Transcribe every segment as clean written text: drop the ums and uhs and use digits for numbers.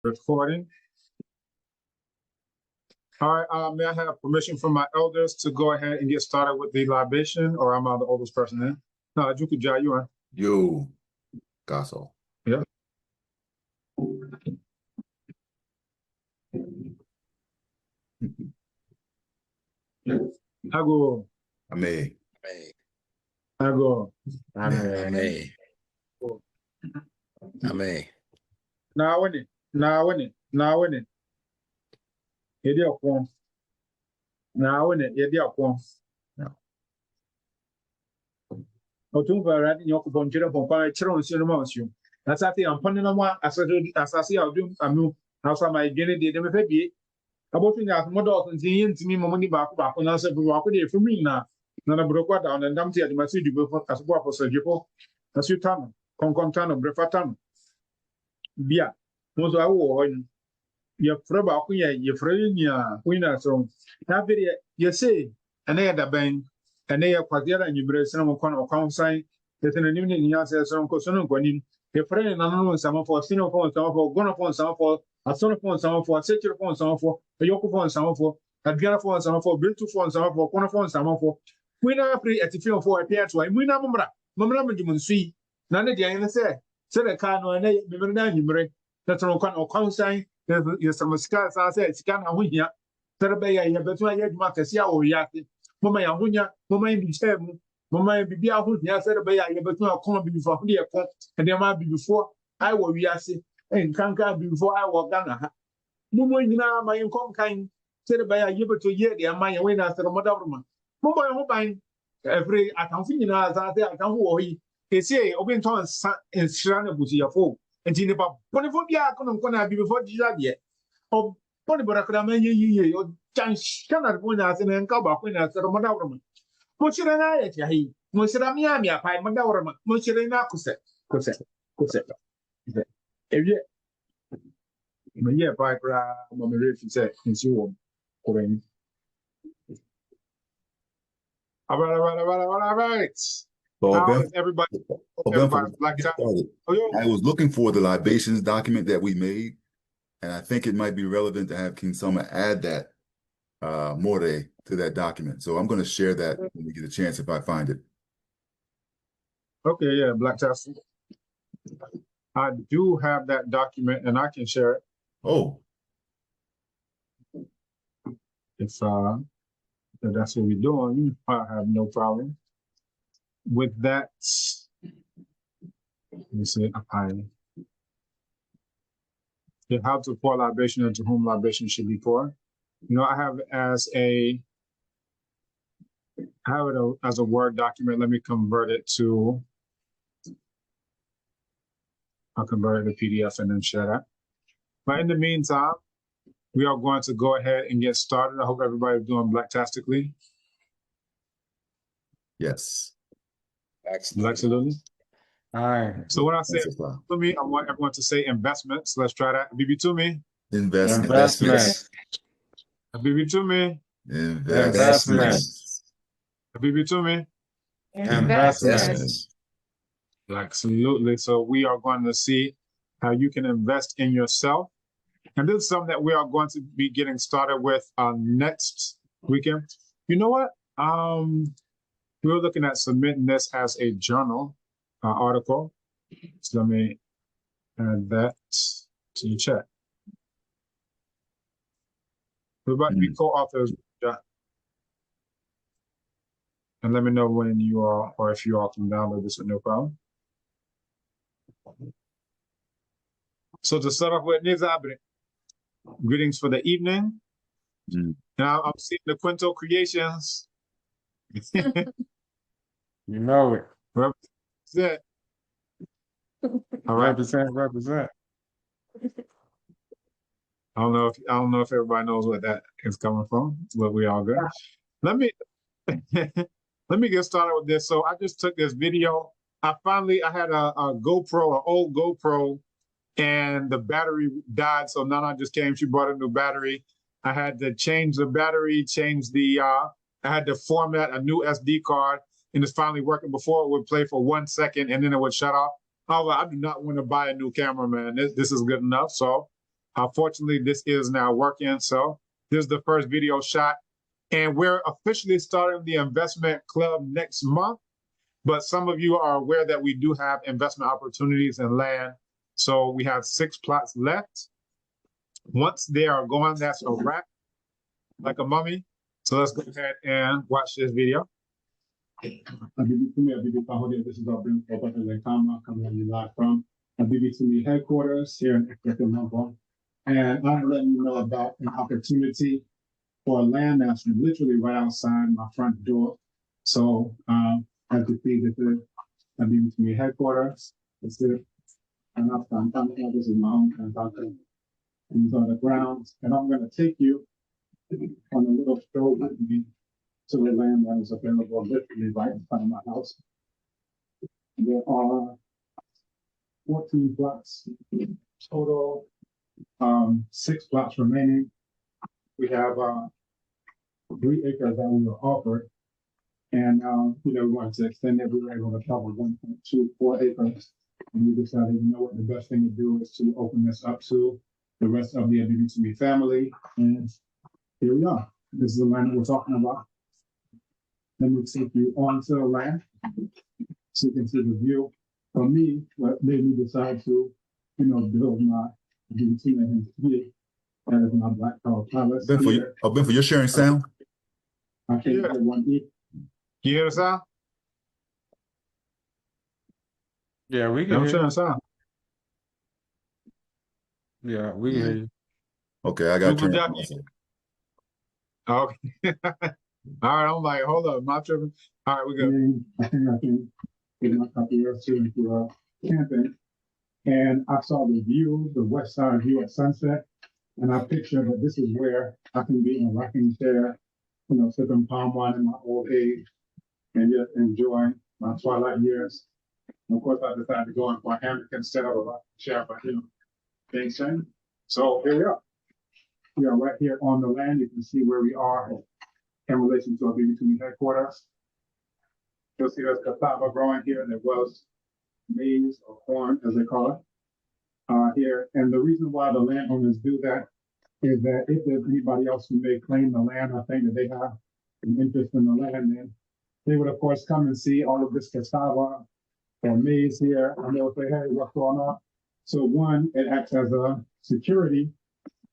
Recording. All right, may I have permission from my elders to go ahead and get started with the libation, or am I the oldest person in? No, Jukuja, you are. Yo, Gaso. Yeah. Hago. Ame. Hago. Ame. Ame. Now winning. Yedi akon. Now winning. Yedi akon. Otum para di nyoko bonjira bonpa chiro nsi no mansu. Na sate ampone na mo asase adum amu. Na so my gene de me fa bie. Abotu nya akomodo nti yentimi momoni baako na se bu baako de efumi na brokwa da on ndam ti ade masu dubo fo asobo aposo jefo. Asu tano. Konkon brefa tano. Bia. Mo so awo ho ni. Ye fra baako ye fra ni a wina so. Na be ye say ene ye da ban ene ye kwadiara nyimbre sene mo kon okwan san yetene nim ni nya se so nko so no nkwanim ye fra ni nanu nsama fo sino fo nsama fo gono fo nsama fo asono fo nsama fo sekiro fo nsama fo yoko fo nsama fo adgara fo nsama fo betu fo nsama fo kono fo nsama fo wina pri etifio fo apia to wina momra medum nsui na ne de ene se de ka no ene memre na nyimbre na tono kon okwan san ye sama ska sa se sika na ho hia terbe ya ye betu ya djuma kesi a o yate mama ya hunya mama yi bichemu mama yi bibia ho hia terbe ya ye betu akon bibifo ho de ekon ede ma bibifo ai wo wiase nkanka bibifo ai wo gana ha mumo nyina ma yin kon kan terbe ya ye betu ye de ma ye we na sero modawruma mumo ye ho ban every atamfo nyina za te atamfo wo yi esi obi nton sa ensira na buti ya fo enti ne ba bonifo bia kono nkona bibifo dija de o boni borakra ma yiye o janshana bona asene nka ba ko na sero modawruma mo chire na ye tiahi mo sira mi ami apai modawruma mo chire na kuse ewie me ye pai kra mo me refi se nsi wo korani right. So Everybody like I was looking for the libations document that we made, and I think it might be relevant to have King Selma add that more to that document. So I'm going to share that when we get a chance if I find it. Okay, yeah, Black Test. I do have that document, and I can share it. Oh. If that's what we're doing, I have no problem with that. Let me see. How to pour libation and to whom libation should be poured. You know, I have it as a Word document. Let me convert it to. I'll convert it to PDF and then share that. But in the meantime, we are going to go ahead and get started. I hope everybody's doing blacktastically. Yes. Absolutely. All right. So when I say to me, I want everyone to say investments. Let's try that. Abibitumi. Investments. Abibitumi. Investments. Abibitumi. Investments. Absolutely. So we are going to see how you can invest in yourself. And this is something that we are going to be getting started with next weekend. You know what? We were looking at submitting this as a journal article. So let me add that to the chat. We're about to be co-authors. And let me know when you are, or if you all can download this with no problem. So to start off with, greetings for the evening. Now I'm seeing the Quinto Creations. You know it. Represent. All right. Represent. I don't know if everybody knows where that is coming from, but we all good. Let me get started with this. So I just took this video. I had a GoPro, an old GoPro, and the battery died. So Nana just came. She brought a new battery. I had to change the battery, I had to format a new SD card, and it's finally working. Before it would play for 1 second and then it would shut off. I do not want to buy a new camera, man. This is good enough. So Unfortunately, this is now working. So this is the first video shot. And we're officially starting the investment club next month. But some of you are aware that we do have investment opportunities in land. So we have 6 plots left. Once they are gone, that's a wrap, like a mummy. So let's go ahead and watch this video. Abibitumi, this is Ɔbenfo O coming live from Abibitumi headquarters here in Kambon. And I'm letting you know about an opportunity for land that's literally right outside my front door. So as you see, this is Abibitumi headquarters. This is this is my own transaction. And these are the grounds. And I'm going to take you on a little stroll with me to the land that is available literally right in front of my house. There are 14 plots total, 6 plots remaining. We have 3 acres that we were offered, and we wanted to extend it. We were able to cover 1.24 acres, and we decided, what the best thing to do is to open this up to the rest of the Abibitumi family, and here we are. This is the land that we're talking about. Let me take you onto the land so you can see the view. For me, what made me decide to, build my Abibitumi here. That is my black power palace. Ɔbenfo, you're sharing sound? I can't get one eat. You hear the sound? Yeah, we can I'm hear sharing you. sound. Yeah, we can hear you. Okay, I got to turn Google it off. Okay. All right, I'm like, hold up, my tripping. All right, we good. I think I can get my copy of to camping. And I saw the view, the west side view at sunset. And I pictured that this is where I can be in a rocking chair, sipping palm wine in my old age and just enjoy my twilight years. And of course, I decided to go in for a hammock instead of a rocking chair, but things change. So here we are. We are right here on the land. You can see where we are in relation to our Abibitumi headquarters. You'll see there's cassava growing here. There was maize or corn, as they call it, here. And the reason why the landowners do that is that if there's anybody else who may claim the land or think that they have an interest in the land, then they would, of course, come and see all of this cassava or maize here, and they would say, hey, what's going on? So one, it acts as a security,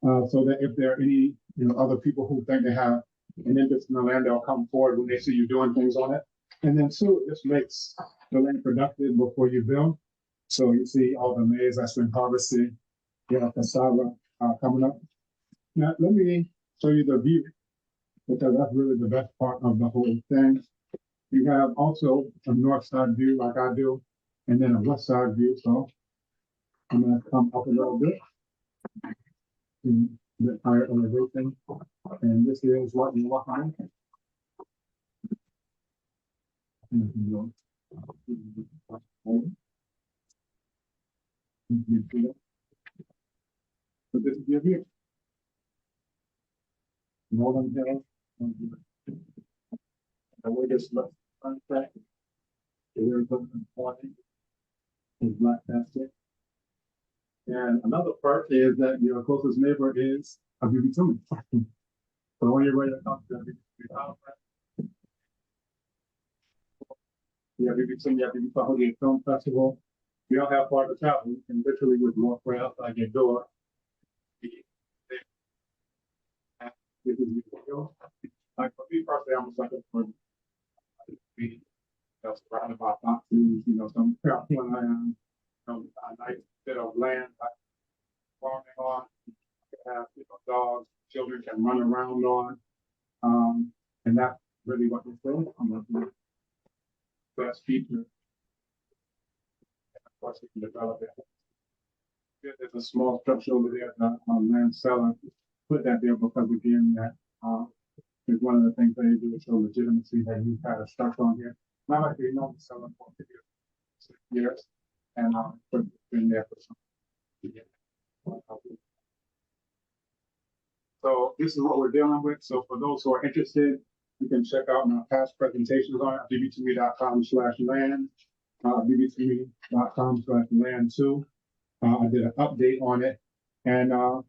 so that if there are any other people who think they have an interest in the land, they'll come forward when they see you doing things on it. And then two, it just makes the land productive before you build. So you see all the maize that's been harvested, cassava coming up. Now, let me show you the view, because that's really the best part of the whole thing. You have also a north side view like I do, and then a west side view. So I'm going to come up a little bit in the higher elevation. And this is what you walk on. So this is your view. Northern Hill. The way this looks, contract. There's something important. Is black basket. And another part is that your closest neighbor is Abibitumi. So when you're ready to come to Abibitumi, the Abibitumi Film Festival, you don't have far to travel. You can literally just walk right outside your door. This is like for me personally, I'm just like a person. Surrounded by boxes, some land, a nice bit of land like farming on. You can have dogs, children can run around on. And that's really what this is. I'm going to best feature. And of course, you can develop it. There's a small structure over there that land seller put that there because again that is one of the things that they do to show legitimacy that you've had a structure on here. Not like they know selling for 6 years and but it's been there for some years. So this is what we're dealing with. So for those who are interested, you can check out my past presentations on abibitumi.com/land, abibitumi.com/land2. I did an update on it And